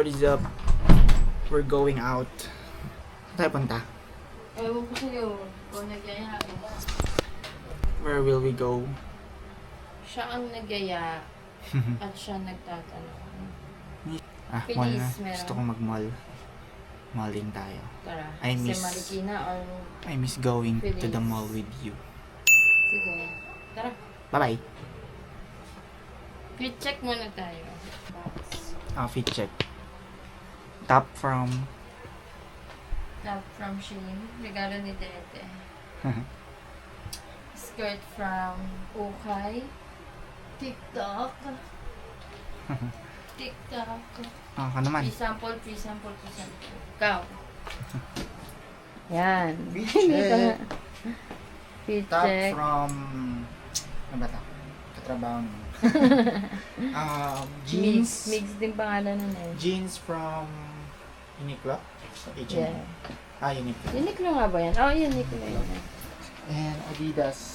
is up? We're going out. Saan tayo punta? Ewan ko sa'yo. Kung nagyaya ako. Where will we go? Siya ang nagyaya at siya nagtatanong. Mall na. Please, meron. Gusto ko mag-mall. Mall din tayo. Tara. I miss- Sa Marikina or... I miss going to the Please. mall with you. Sige. Tara. Bye-bye. Fit check muna tayo. Fit check. Top from... Top from Shein. Regalo ni Dete. Skirt from Okay. TikTok. TikTok. Ka naman. Free sample. Ikaw. Yan. Fit Dito na. check. Fit Top check. from... Ano ba ito? Katrabaho mo. Mix. Jeans. Mix din pangalan nun eh. Jeans from Uniqlo. So, H&M. Yeah. Uniqlo. Uniqlo nga ba yan? Oo, Uniqlo yun. And Adidas.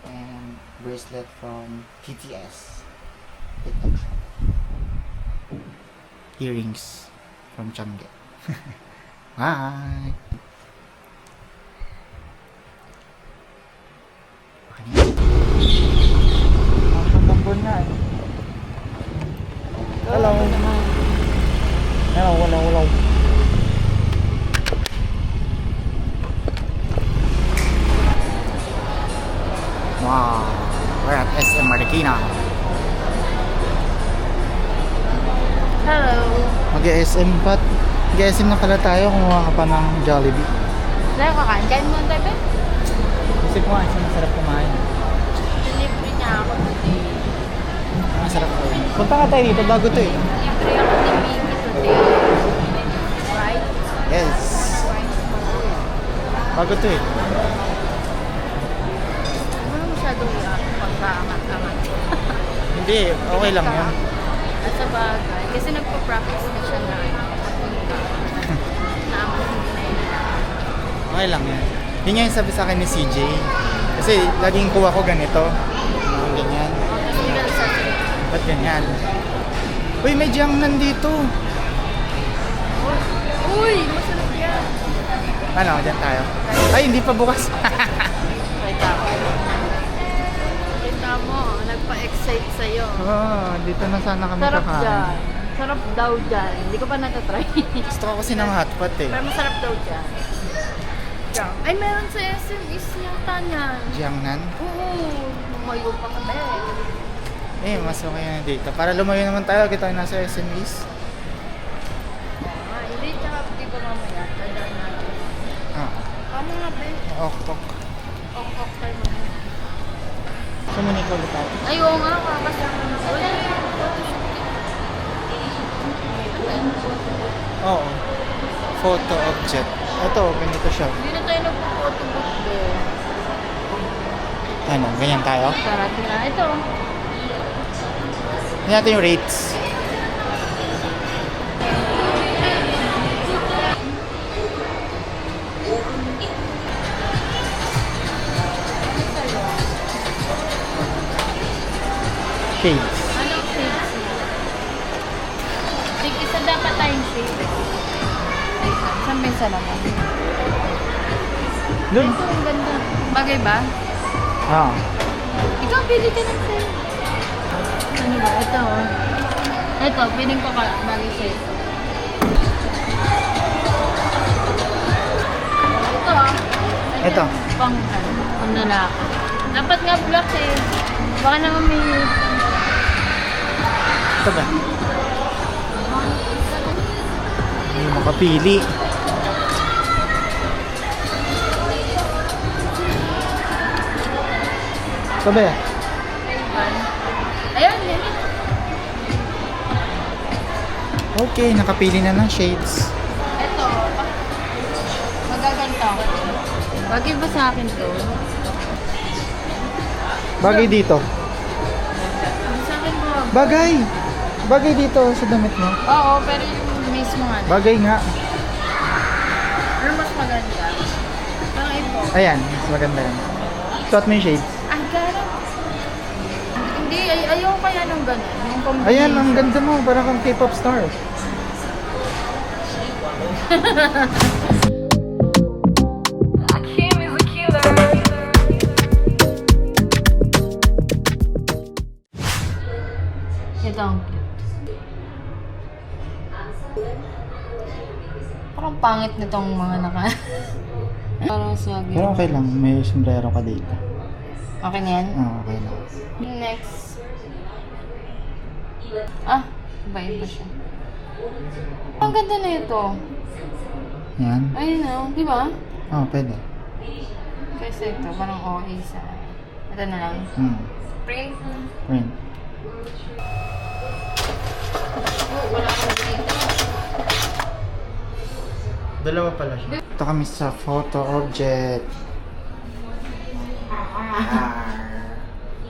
And bracelet from TTS. TikTok shop. Earrings from Changge. Bye! Ang na eh. Hello. Hello. Wow, we're at SM Marikina. Hello. Mag-SM pa. Mag-SM na pala tayo, kumuha ka pa ng Jollibee. Dahil kakain. Kain mo ang tabi? Isip mo, isa masarap kumain. Libre niya ako today. Masarap ko. Punta ka tayo dito, bago to eh. Libre ako ni Miki today. Right? Yes. Bago to eh. Ano masyadong pagkaangat-angat? Hindi, okay lang yan. At sa bagay. Kasi nagpa-practice na siya na papunta. Na ako hindi na yun. Okay lang yan. Yun nga yung sabi sa akin ni CJ. Kasi laging kuha ko ganito. Ganyan. Tapos hindi ka sasabihin. Ba't ganyan? Uy, may jam nandito. Uy! Masarap yan! Ano, dyan tayo. Ay, hindi pa bukas. Kita mo. Kita mo. Nagpa-excite sa'yo. Dito na sana kami Sarap kakain. dyan. Sarap daw dyan. Hindi ko pa natatry. Gusto ko kasi ng hotpot eh. Pero masarap daw dyan. Ay, meron sa SM is yata niyan. Jiangnan? Oo. Lumayo pa kami. Mas okay na dito. Para lumayo naman tayo, kita tayo nasa SM East. Hindi, tsaka di ba mamaya? Tandaan natin. Tama nga ba eh. Ok. Ok tayo mamaya. Sumunik ulit tayo. Ay, oo nga. Kakasama na. Wala yung photoshoot. Oo. Photo object. Ito, ganito siya. Hindi na tayo nagpo-photobooth eh. Ano, ganyan tayo? Tara, tira. Ito. Tingnan natin yung rates. Shades. Anong shades? Isa dapat tayong shades. Saan may salaman? Doon. Ito, ang ganda. Bagay ba? Ikaw, pili ka ng sa'yo. Ano ba? Ito, oh. Ito, piling ko ka bagay sa'yo. Ito, oh. Ito. Pang, pang lalaki. Dapat nga black eh. Baka naman may... Ito ba? Hindi makapili. Ito ba? Ayun, yun. Okay, nakapili na ng shades. Ito, magaganda ako. Bagay ba sa akin to? Bagay dito. Sa akin mo. Bagay! Bagay dito sa damit mo. Oo, pero yung mismo nga. Bagay nga. Pero mas maganda. Parang ito. Ayan, mas maganda yan. Suot mo yung shades. Ang gano'n. Hindi, ayaw kaya ng gano'n. Yung combination. Ayan, ang ganda mo. Parang kang K-pop star. Kim is a killer. Ito ang cute. Parang pangit nitong mga naka... Parang swag Pero yun. okay lang, may sombrero ka dito. Okay na yan? Okay lang. Next. Ah, iba-iba siya. Ang ganda na ito. Yan. Ayun o, di ba? Pwede. Kasi ito, parang OA sa... Ito na lang. Print. Print. Oh, wala akong dito. Dalawa pala siya. Ito kami sa photo object.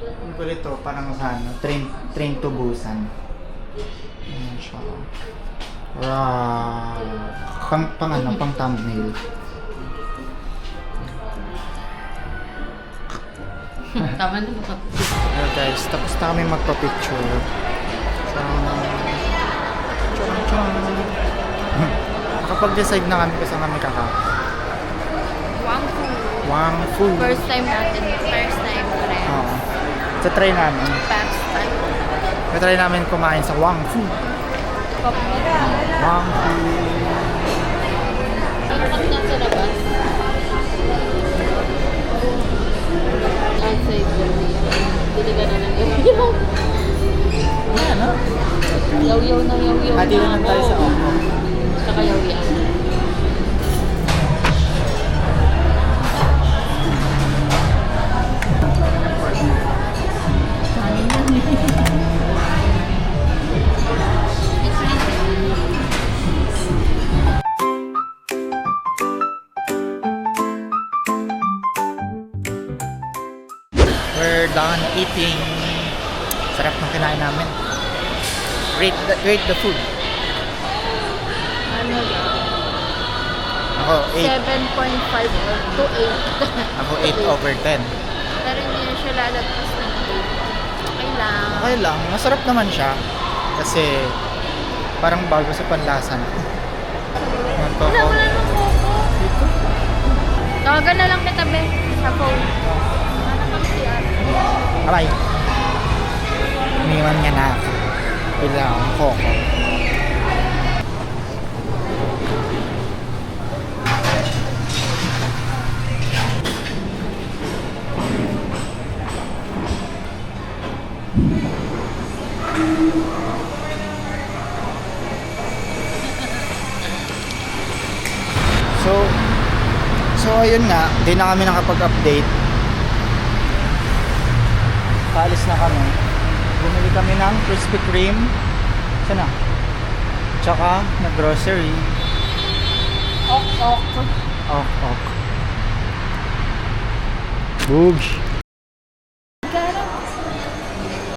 Ano ba ito? Parang sa ano? Train to Busan. Ayan siya. Wow. Pang thumbnail. Tama na ba? Hello guys, tapos na kami magpa-picture. So, nakapag-decide na kami kung saan kami kakain. Wangfu. Wangfu. First time natin. First time ko rin. Oo. So, try namin. Past time. Try namin kumain sa Wangfu. Wangfu. Pagkat na sa labas. Outside Korea. Dili ka na lang yaw-yaw. Ayan, no? Yaw-yaw na yaw-yaw Hati na lang tayo sa Opo. Saka yaw-yaw. We're done eating. Sarap ng kinain namin. Rate the food. Ano ba? Ako, 8. 7.5 to 8. Ako, 8 over 10. Pero hindi na siya lalagpas ng 8. Okay lang. Okay lang. Masarap naman siya. Kasi, parang bago sa panlasa na. Yan to. Wala nang koko. Tawagan na lang kita, be. Sa phone. Ano kang siya? Bye. Iniwan niya na ako. Bila akong koko. So ayun nga, di na kami nakapag-update. Paalis na kami. Bumili kami ng Krispy Kreme. Sana? Tsaka na grocery. Ok. Ok. Boogs.